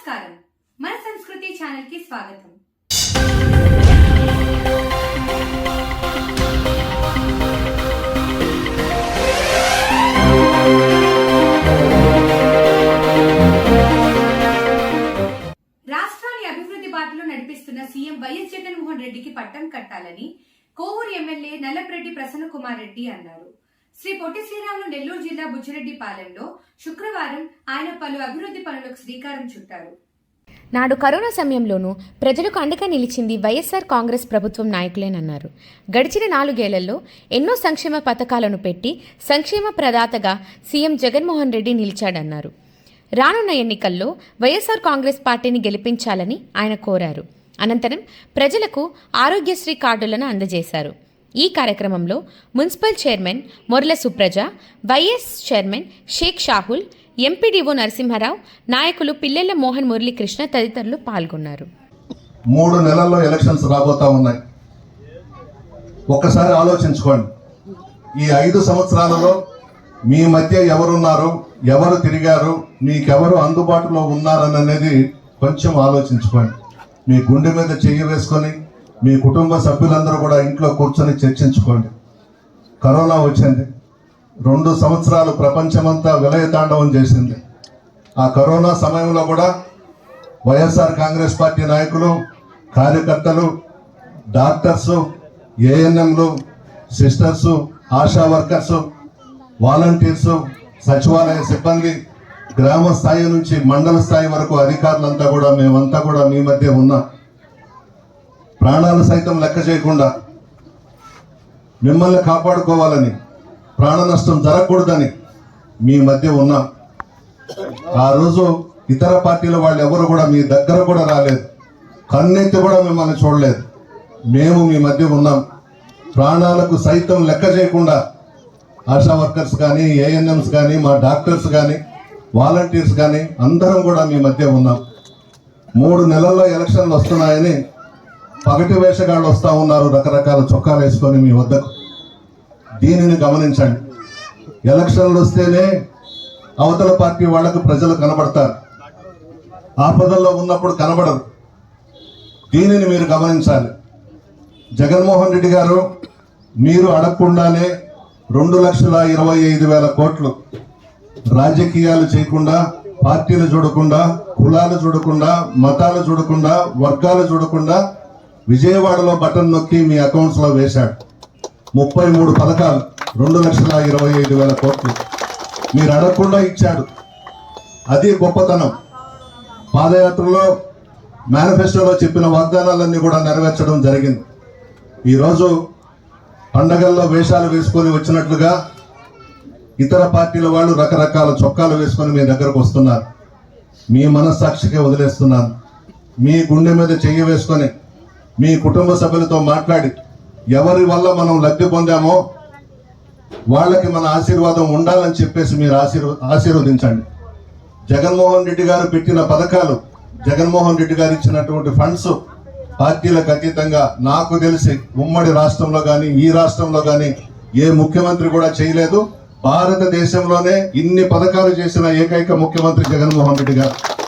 నమస్కారం మన సంస్కృతి ఛానల్ కి స్వాగతం. రాష్ట్రాన్ని అభివృద్ధి బాటలో నడిపిస్తున్న సీఎం వైఎస్ జగన్మోహన్ రెడ్డికి పట్టం కట్టాలని కోవూరు ఎమ్మెల్యే నల్లపరెడ్డి ప్రసన్న కుమార్ రెడ్డి అన్నారు. శ్రీ పొట్టి శ్రీరాములు నెల్లూరు జిల్లా బుచ్చిరెడ్డిపాలెంలో శుక్రవారం ఆయన పలు అభివృద్ధి పనులకు శ్రీకారం చుట్టారు. నాడు కరోనా సమయంలోనూ ప్రజలకు అండగా నిలిచింది వైఎస్ఆర్ కాంగ్రెస్ ప్రభుత్వం నాయకులేనన్నారు. గడిచిన 4 ఏళ్లలో ఎన్నో సంక్షేమ పథకాలను పెట్టి సంక్షేమ ప్రదాతగా సీఎం జగన్మోహన్ రెడ్డి నిలిచాడన్నారు. రానున్న ఎన్నికల్లో వైఎస్ఆర్ కాంగ్రెస్ పార్టీని గెలిపించాలని ఆయన కోరారు. అనంతరం ప్రజలకు ఆరోగ్యశ్రీ కార్డులను అందజేశారు. ఈ కార్యక్రమంలో municipal chairman Morla Supraja, vice chairman Shaik Shahul, MPDO Narasimharao, నాయకులు పిల్లెల మోహన్ మురళీకృష్ణ తదితరులు పాల్గొన్నారు. 3 నెలల్లో ఎలక్షన్స్ రాబోతా ఉన్నాయి. ఒక్కసారి ఆలోచించుకోండి, ఈ 5 సంవత్సరాలలో మీ మధ్య ఎవరున్నారు, ఎవరు తిరిగారు, మీకెవరు అందుబాటులో ఉన్నారనేది కొంచెం ఆలోచించుకోండి. మీ గుండె మీద చెయ్యి వేసుకొని మీ కుటుంబ సభ్యులందరూ కూడా ఇంట్లో కూర్చొని చర్చించుకోండి. కరోనా వచ్చింది, 2 సంవత్సరాలు ప్రపంచమంతా విలయతాండవం చేసింది. ఆ కరోనా సమయంలో కూడా వైఎస్ఆర్ కాంగ్రెస్ పార్టీ నాయకులు, కార్యకర్తలు, డాక్టర్సు, ఏఎన్ఎంలు, సిస్టర్సు, ఆశా వర్కర్సు, వాలంటీర్సు, సచివాలయ సిబ్బంది, గ్రామ స్థాయి నుంచి మండల స్థాయి వరకు అధికారులంతా కూడా మేమంతా కూడా మీ మధ్య ఉన్నాం. ప్రాణాలు సైతం లెక్క చేయకుండా మిమ్మల్ని కాపాడుకోవాలని, ప్రాణ నష్టం జరగకూడదని మీ మధ్య ఉన్నాం. ఆ రోజు ఇతర పార్టీల వాళ్ళు ఎవరు కూడా మీ దగ్గర కూడా రాలేదు, కన్నెత్తి కూడా మిమ్మల్ని చూడలేదు. మేము మీ మధ్య ఉన్నాం. ప్రాణాలకు సైతం లెక్క చేయకుండా ఆశా వర్కర్స్ కానీ, ఏఎన్ఎంస్ కానీ, మా డాక్టర్స్ కానీ, వాలంటీర్స్ కానీ అందరం కూడా మీ మధ్య ఉన్నాం. 3 నెలల్లో ఎలక్షన్లు వస్తున్నాయని పగటి వేషగాళ్ళు వస్తూ ఉన్నారు, రకరకాల చొక్కాలు వేసుకొని మీ వద్దకు. దీనిని గమనించండి. ఎలక్షన్లు వస్తేనే అవతల పార్టీ వాళ్లకు ప్రజలు కనబడతారు, ఆపదల్లో ఉన్నప్పుడు కనబడరు. దీనిని మీరు గమనించాలి. జగన్మోహన్ రెడ్డి గారు మీరు అడగకుండానే 2,25,000 కోట్లు రాజకీయాలు చేయకుండా, పార్టీలు చూడకుండా, కులాలు చూడకుండా, మతాలు చూడకుండా, వర్గాలు చూడకుండా విజయవాడలో బటన్ నొక్కి మీ అకౌంట్స్లో వేశాడు. 33 పథకాలు, 2,25,000 కోట్లు మీరు అడగకుండా ఇచ్చాడు. అది గొప్పతనం. పాదయాత్రలో మేనిఫెస్టోలో చెప్పిన వాగ్దానాలన్నీ కూడా నెరవేర్చడం జరిగింది. ఈరోజు పండగల్లో వేషాలు వేసుకొని వచ్చినట్లుగా ఇతర పార్టీల వాళ్ళు రకరకాల చొక్కాలు వేసుకొని మీ దగ్గరకు వస్తున్నారు. మీ మనస్సాక్షికే వదిలేస్తున్నారు. మీ గుండె మీద చెయ్యి వేసుకొని మీ కుటుంబ సభ్యులతో మాట్లాడి ఎవరి వల్ల మనం లబ్ధి పొందామో వాళ్ళకి మన ఆశీర్వాదం ఉండాలని చెప్పేసి మీరు ఆశీర్వదించండి. జగన్మోహన్ రెడ్డి గారు పెట్టిన పథకాలు, జగన్మోహన్ రెడ్డి గారు ఇచ్చినటువంటి ఫండ్స్ పార్టీలకు అతీతంగా నాకు తెలిసి ఉమ్మడి రాష్ట్రంలో కానీ, ఈ రాష్ట్రంలో కానీ ఏ ముఖ్యమంత్రి కూడా చేయలేదు. భారతదేశంలోనే ఇన్ని పథకాలు చేసిన ఏకైక ముఖ్యమంత్రి జగన్మోహన్ రెడ్డి గారు.